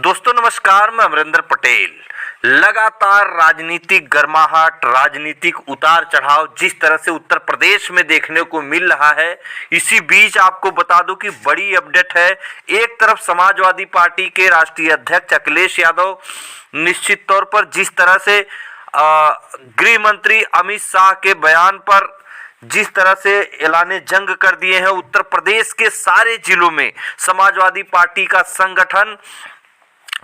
दोस्तों नमस्कार, मैं अमरिंदर पटेल। लगातार राजनीतिक गर्माहट, राजनीतिक उतार चढ़ाव जिस तरह से उत्तर प्रदेश में देखने को मिल रहा है, इसी बीच आपको बता दूं कि बड़ी अपडेट है। एक तरफ समाजवादी पार्टी के राष्ट्रीय अध्यक्ष अखिलेश यादव निश्चित तौर पर जिस तरह से गृह मंत्री अमित शाह के बयान पर जिस तरह से ऐलाने जंग कर दिए हैं, उत्तर प्रदेश के सारे जिलों में समाजवादी पार्टी का संगठन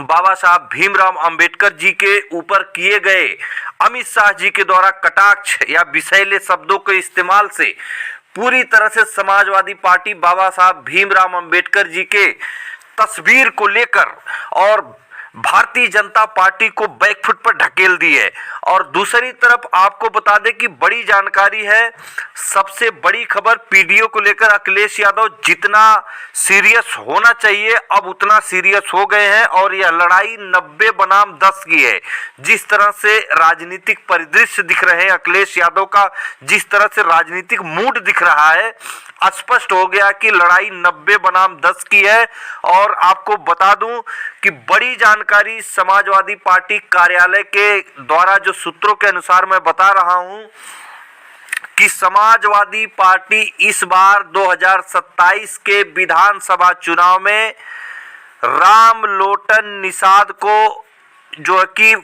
बाबा साहब भीमराव अंबेडकर जी के ऊपर किए गए अमित शाह जी के द्वारा कटाक्ष या विषैले शब्दों के इस्तेमाल से पूरी तरह से समाजवादी पार्टी बाबा साहब भीमराव अंबेडकर जी के तस्वीर को लेकर और भारतीय जनता पार्टी को बैकफुट पर ढकेल दी है। और दूसरी तरफ आपको बता दें कि बड़ी जानकारी है, सबसे बड़ी खबर पीडीओ को लेकर अखिलेश यादव जितना सीरियस होना चाहिए अब उतना सीरियस हो गए हैं और यह लड़ाई 90 बनाम 10 की है। जिस तरह से राजनीतिक परिदृश्य दिख रहे हैं अखिलेश यादव का, जिस तरह से राजनीतिक मूड दिख रहा है, स्पष्ट हो गया कि लड़ाई 90 बनाम 10 की है। और आपको बता दूं कि बड़ी जानकारी समाजवादी पार्टी कार्यालय के द्वारा जो सूत्रों के अनुसार मैं बता रहा हूं कि समाजवादी पार्टी इस बार 2027 के विधानसभा चुनाव में रामलोटन निषाद को जो कि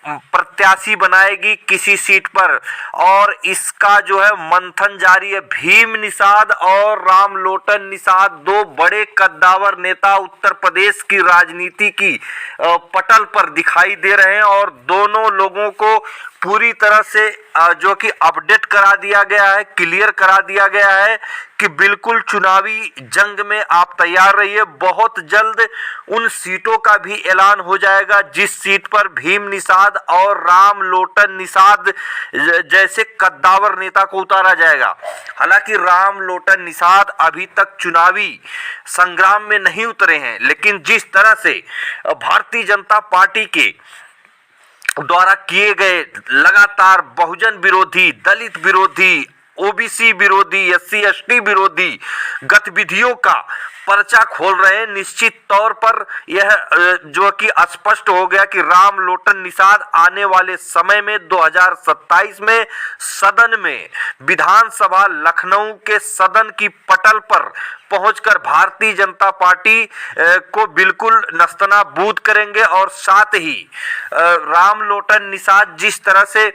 प्रत्याशी बनाएगी किसी सीट पर, और इसका जो है मंथन जारी है। भीम निषाद और रामलोटन निषाद दो बड़े कद्दावर नेता उत्तर प्रदेश की राजनीति की पटल पर दिखाई दे रहे हैं और दोनों लोगों को पूरी तरह से जो कि अपडेट करा दिया गया है, क्लियर करा दिया गया है कि बिल्कुल चुनावी जंग में आप तैयार रहिए। बहुत जल्द उन सीटों का भी ऐलान हो जाएगा जिस सीट पर भीम निषाद और रामलोटन निषाद जैसे कद्दावर नेता को उतारा जाएगा। हालांकि रामलोटन निषाद अभी तक चुनावी संग्राम में नहीं उतरे हैं, लेकिन जिस तरह से भारतीय जनता पार्टी के द्वारा किए गए लगातार बहुजन विरोधी, दलित विरोधी, ओबीसी विरोधी, एससी एसटी विरोधी गतिविधियों का पर्चा खोल रहे हैं, निश्चित तौर पर यह जो कि स्पष्ट हो गया कि रामलोटन निषाद आने वाले समय में 2027 में सदन में विधानसभा लखनऊ के सदन की पटल पर पहुंचकर भारतीय जनता पार्टी को बिल्कुल नस्तनाबूद करेंगे। और साथ ही रामलोटन निषाद जिस तरह से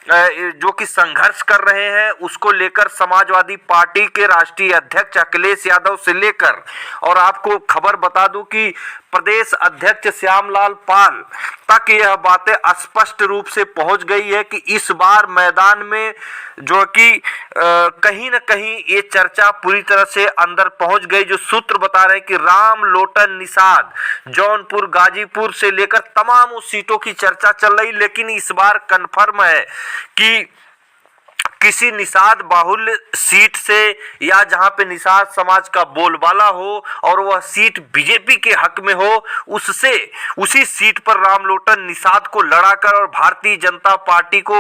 जो कि संघर्ष कर रहे हैं उसको लेकर समाजवादी पार्टी के राष्ट्रीय अध्यक्ष अखिलेश यादव से लेकर, और आपको खबर बता दूं कि प्रदेश अध्यक्ष श्यामलाल पाल तक यह बातें स्पष्ट रूप से पहुंच गई है कि इस बार मैदान में जो कि कहीं न कहीं ये चर्चा पूरी तरह से अंदर पहुंच गई। जो सूत्र बता रहे हैं कि रामलोटन निषाद जौनपुर, गाजीपुर से लेकर तमाम सीटों की चर्चा चल रही, लेकिन इस बार कन्फर्म है कि किसी निषाद बाहुल्य सीट से या जहां पे निषाद समाज का बोलबाला हो और वह सीट बीजेपी के हक में हो, उसी सीट पर रामलोटन निषाद को लड़ाकर और भारतीय जनता पार्टी को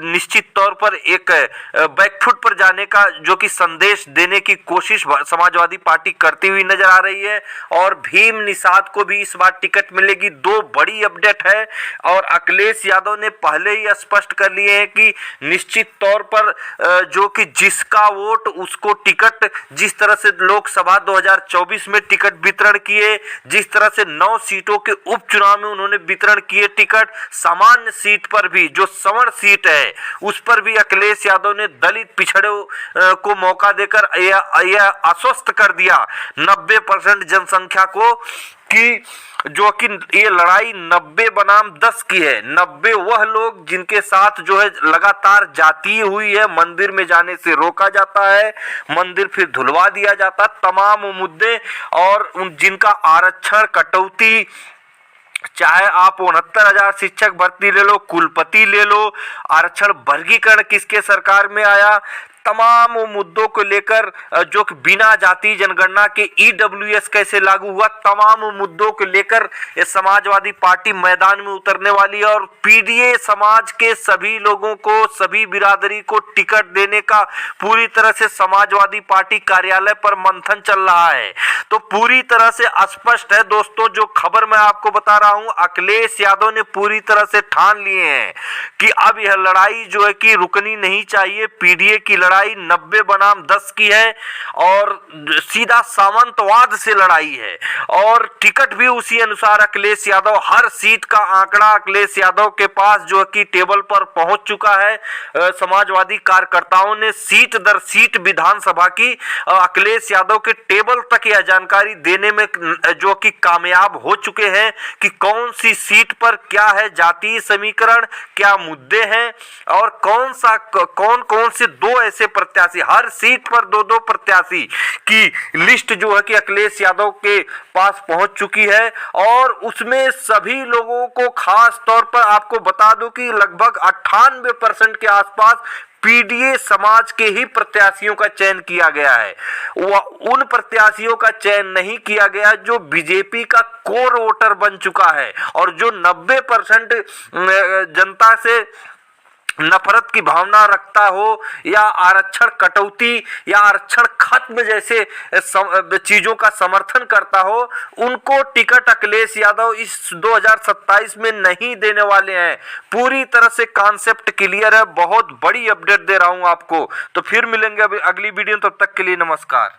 निश्चित तौर पर एक बैकफुट पर जाने का जो कि संदेश देने की कोशिश समाजवादी पार्टी करती हुई नजर आ रही है। और भीम निषाद को भी इस बार टिकट मिलेगी। दो बड़ी अपडेट है और अखिलेश यादव ने पहले ही स्पष्ट कर लिए हैं कि निश्चित तौर पर जो कि जिसका वोट उसको टिकट, जिस तरह से लोकसभा 2024 में टिकट वितरण किए, जिस तरह से 9 सीटों के उपचुनाव में उन्होंने वितरण किए टिकट, सामान्य सीट पर भी जो सवर्ण सीट है उस पर भी अखिलेश यादव ने दलित पिछड़ों को मौका देकर यह आश्वस्त कर दिया 90% जनसंख्या को कि जो कि ये लड़ाई 90 बनाम 10 की है। 90 वह लोग जिनके साथ जो है लगातार जाती हुई है, मंदिर में जाने से रोका जाता है, मंदिर फिर धुलवा दिया जाता, तमाम मुद्दे, और जिनका आरक्षण कटौती, चाहे आप 69,000 शिक्षक भर्ती ले लो, कुलपति ले लो, आरक्षण वर्गीकरण किसके सरकार में आया, तमाम मुद्दों को लेकर जो कि बिना जाति जनगणना के ईडब्ल्यूएस कैसे लागू हुआ, तमाम मुद्दों को लेकर ये समाजवादी पार्टी मैदान में उतरने वाली है और पीडीए समाज के सभी लोगों को, सभी बिरादरी को टिकट देने का पूरी तरह से समाजवादी पार्टी कार्यालय पर मंथन चल रहा है। तो पूरी तरह से स्पष्ट है दोस्तों, जो खबर मैं आपको बता रहा हूं, अखिलेश यादव ने पूरी तरह से ठान लिए हैं कि अब यह लड़ाई जो है कि रुकनी नहीं चाहिए। पीडीए की लड़ाई 90 बनाम 10 की है और सीधा सामंतवाद से लड़ाई है और टिकट भी उसी अनुसार अखिलेश यादव, हर सीट का आंकड़ा अखिलेश यादव के पास जो है कि टेबल पर पहुंच चुका है। समाजवादी कार्यकर्ताओं ने सीट दर सीट विधानसभा की अखिलेश यादव के टेबल तक यह जानकारी देने में जो कि कामयाब हो चुके हैं कि कौन सी सीट पर क्या है जातीय समीकरण, क्या मुद्दे हैं और कौन कौन से दो ऐसे प्रत्याशी, हर सीट पर दो दो प्रत्याशी की लिस्ट जो है कि अखिलेश यादव के पास पहुंच चुकी है और उसमें सभी लोगों को, खास तौर पर आपको बता दूं कि लगभग 98% के आसपास पीडीए समाज के ही प्रत्याशियों का चयन किया गया है। उन प्रत्याशियों का चयन नहीं किया गया जो बीजेपी का कोर वोटर बन चुका है और जो 90% जनता से नफरत की भावना रखता हो या आरक्षण कटौती या आरक्षण खत्म जैसे चीजों का समर्थन करता हो, उनको टिकट अखिलेश यादव इस 2027 में नहीं देने वाले हैं। पूरी तरह से कॉन्सेप्ट क्लियर है। बहुत बड़ी अपडेट दे रहा हूं आपको। तो फिर मिलेंगे अभी अगली वीडियो, तब तक के लिए नमस्कार।